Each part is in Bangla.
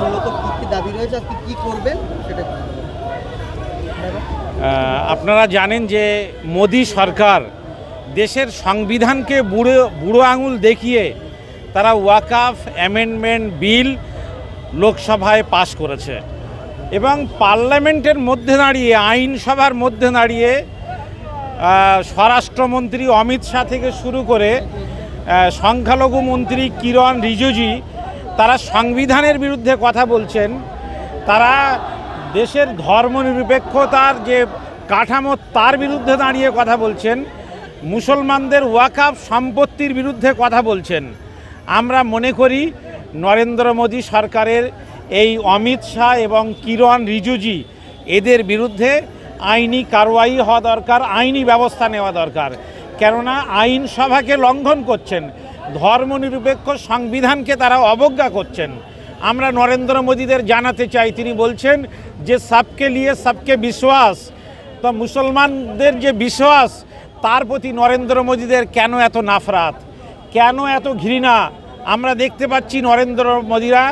মূলত কি দাবি রয়েছে, আজকে কি করবেন সেটা কি? আপনারা জানেন যে মোদি সরকার দেশের সংবিধানকে বুড়ো আঙুল দেখিয়ে তারা ওয়াকফ অ্যামেন্ডমেন্ট বিল লোকসভায় পাশ করেছে এবং পার্লামেন্টের মধ্যে দাঁড়িয়ে আইনসভার মধ্যে দাঁড়িয়ে স্বরাষ্ট্রমন্ত্রী অমিত শাহ থেকে শুরু করে সংখ্যালঘু মন্ত্রী কিরণ রিজিজু তারা সংবিধানের বিরুদ্ধে কথা বলছেন। তারা দেশের ধর্মনিরপেক্ষতার যে কাঠামো তার বিরুদ্ধে দাঁড়িয়ে কথা বলছেন, মুসলমানদের ওয়াকফ সম্পত্তির বিরুদ্ধে কথা বলছেন। আমরা মনে করি নরেন্দ্র মোদী সরকারের এই অমিত শাহ এবং কিরণ রিজিজু এদের বিরুদ্ধে আইনি কারওয়াই হওয়া দরকার, আইনি ব্যবস্থা নেওয়া দরকার। কেননা আইনসভাকে লঙ্ঘন করছেন, ধর্মনিরপেক্ষ সংবিধানকে তারা অবজ্ঞা করছেন। আমরা নরেন্দ্র মোদীদের জানাতে চাই, তিনি বলছেন যে সবকে লিয়ে সবকে বিশ্বাস, তো মুসলমানদের যে বিশ্বাস তার প্রতি নরেন্দ্র মোদীদের কেন এত নাফরাত, কেন এত ঘৃণা? আমরা দেখতে পাচ্ছি নরেন্দ্র মোদীরা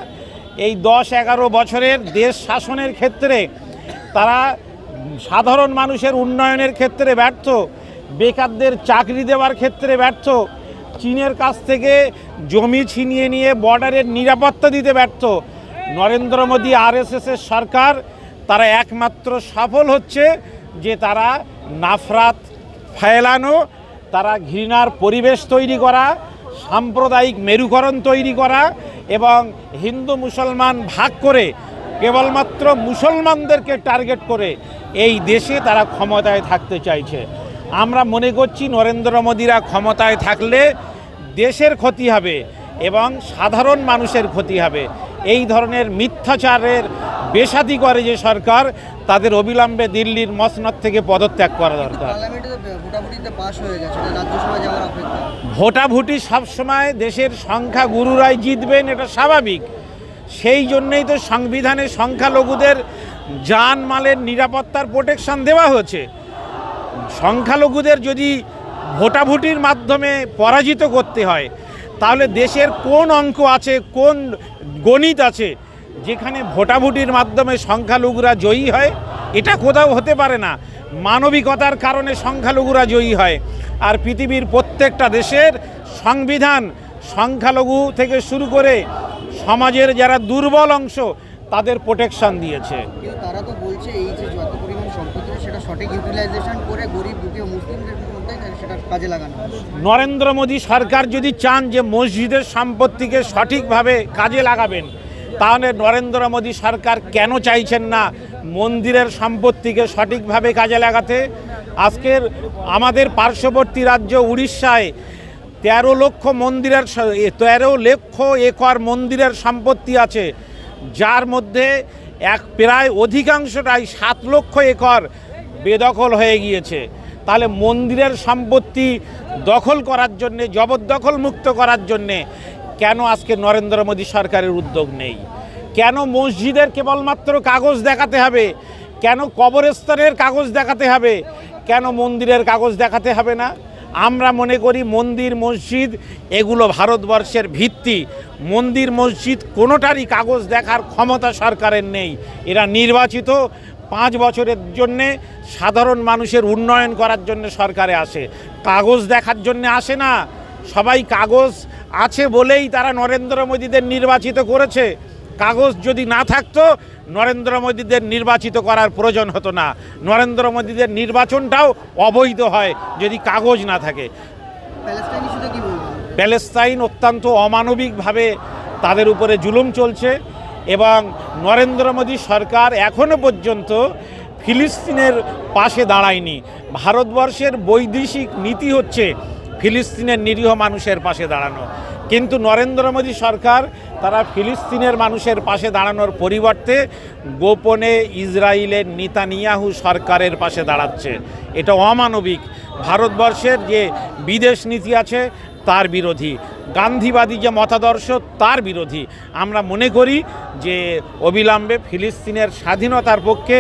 এই 10-11 বছরের দেশ শাসনের ক্ষেত্রে তারা সাধারণ মানুষের উন্নয়নের ক্ষেত্রে ব্যর্থ, বেকারদের চাকরি দেওয়ার ক্ষেত্রে ব্যর্থ, চীনের কাছ থেকে জমি ছিনিয়ে নিয়ে বর্ডারের নিরাপত্তা দিতে ব্যর্থ। নরেন্দ্র মোদী আরএসএসের সরকার তারা একমাত্র সফল হচ্ছে যে তারা নাফরাত ফেলানো, তারা ঘৃণার পরিবেশ তৈরি করা, সাম্প্রদায়িক মেরুকরণ তৈরি করা এবং হিন্দু মুসলমান ভাগ করে কেবলমাত্র মুসলমানদেরকে টার্গেট করে এই দেশে তারা ক্ষমতায় থাকতে চাইছে। আমরা মনে করছি নরেন্দ্র মোদীরা ক্ষমতায় থাকলে দেশের ক্ষতি হবে এবং সাধারণ মানুষের ক্ষতি হবে। এই ধরনের মিথ্যাচারের বেসাতি করে যে সরকার, তাদের অবিলম্বে দিল্লির মসনদ থেকে পদত্যাগ করা দরকার। ভোটাভুটি সবসময় দেশের সংখ্যাগুরুরাই জিতবেন, এটা স্বাভাবিক। সেই জন্যেই তো সংবিধানে সংখ্যালঘুদের জানমালের নিরাপত্তার প্রোটেকশন দেওয়া হয়েছে। সংখ্যালঘুদের যদি ভোটাভুটির মাধ্যমে পরাজিত করতে হয়, তাহলে দেশের কোন অঙ্ক আছে, কোন গণিত আছে যেখানে ভোটাভুটির মাধ্যমে সংখ্যালঘুরা জয়ী হয়? এটা কোথাও হতে পারে না। মানবিকতার কারণে সংখ্যালঘুরা জয়ী হয়। আর পৃথিবীর প্রত্যেকটা দেশের সংবিধান সংখ্যালঘু থেকে শুরু করে সমাজের যারা দুর্বল অংশ তাদের প্রোটেকশন দিয়েছে। তারা তো বলছে এই যে যত পরিমাণ সম্পত্তি সেটা সঠিক ইউটিলাইজেশন করে গরিব দুঃখী মুসলিমদের মধ্যে সেটা কাজে লাগানো। নরেন্দ্র মোদী সরকার যদি চান যে মসজিদের সম্পত্তিকে সঠিকভাবে কাজে লাগাবেন, তাহলে নরেন্দ্র মোদী সরকার কেন চাইছেন না মন্দিরের সম্পত্তিকে সঠিকভাবে কাজে লাগাতে? আজকের আমাদের পার্শ্ববর্তী রাজ্য উড়িষ্যায় 13 লক্ষ একর মন্দিরের সম্পত্তি আছে, যার মধ্যে প্রায় অধিকাংশটাই 7 লক্ষ একর বেদখল হয়ে গিয়েছে। তাহলে মন্দিরের সম্পত্তি দখল করার জন্যে, জবরদখল মুক্ত করার জন্যে কেন আজকে নরেন্দ্র মোদী সরকারের উদ্যোগ নেই? কেন মসজিদের কেবলমাত্র কাগজ দেখাতে হবে? কেন কবরস্থানের কাগজ দেখাতে হবে? কেন মন্দিরের কাগজ দেখাতে হবে না? আমরা মনে করি মন্দির মসজিদ এগুলো ভারতবর্ষের ভিত্তি। মন্দির মসজিদ কোনোটারই কাগজ দেখার ক্ষমতা সরকারের নেই। এরা নির্বাচিত 5 বছরের জন্যে সাধারণ মানুষের উন্নয়ন করার জন্য সরকারে আসে, কাগজ দেখার জন্য আসে না। সবাই কাগজ আছে বলেই তারা নরেন্দ্র মোদীদের নির্বাচিত করেছে। কাগজ যদি না থাকতো নরেন্দ্র মোদীদের নির্বাচিত করার প্রয়োজন হতো না। নরেন্দ্র মোদীদের নির্বাচনটাও অবৈধ হয় যদি কাগজ না থাকে। প্যালেস্তাইন অত্যন্ত অমানবিকভাবে তাদের উপরে জুলুম চলছে এবং নরেন্দ্র মোদী সরকার এখনো পর্যন্ত ফিলিস্তিনের পাশে দাঁড়ায়নি। ভারতবর্ষের বৈদেশিক নীতি হচ্ছে ফিলিস্তিনের নিরীহ মানুষের পাশে দাঁড়ানো, কিন্তু নরেন্দ্র মোদী সরকার তারা ফিলিস্তিনের মানুষের পাশে দাঁড়ানোর পরিবর্তে গোপনে ইসরায়েলের নেতানিয়াহু সরকারের পাশে দাঁড়াচ্ছে। এটা অমানবিক। ভারতবর্ষের যে বিদেশ নীতি আছে তার বিরোধী, গান্ধীবাদী যে মতাদর্শ তার বিরোধী। আমরা মনে করি যে অবিলম্বে ফিলিস্তিনের স্বাধীনতার পক্ষে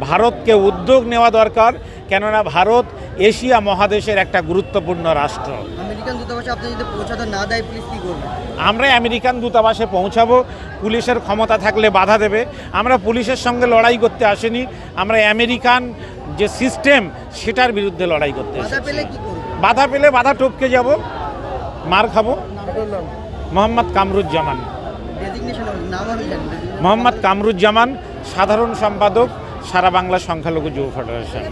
ভারতকে উদ্যোগ নেওয়া দরকার। কেননা ভারত এশিয়া মহাদেশের একটা গুরুত্বপূর্ণ রাষ্ট্র। আমেরিকান দূতাবাসে আপনি যদি পৌঁছাতে না দেয় পুলিশ কী করবে? আমরা আমেরিকান দূতাবাসে পৌঁছাবো, পুলিশের ক্ষমতা থাকলে বাধা দেবে। আমরা পুলিশের সঙ্গে লড়াই করতে আসিনি, আমরা আমেরিকান যে সিস্টেম সেটার বিরুদ্ধে লড়াই করতে বাধা এসেছি। পেলে কী করবে? বাধা পেলে বাধা টপকে যাব, মার খাবো। আপনার নাম? মোহাম্মদ কামরুজ্জামান। ডেজিগনেশন নাম আমি জানি না। মোহাম্মদ কামরুজ্জামান, সাধারণ সম্পাদক, সারা বাংলা সংখ্যালঘু যুব ফেডারেশন।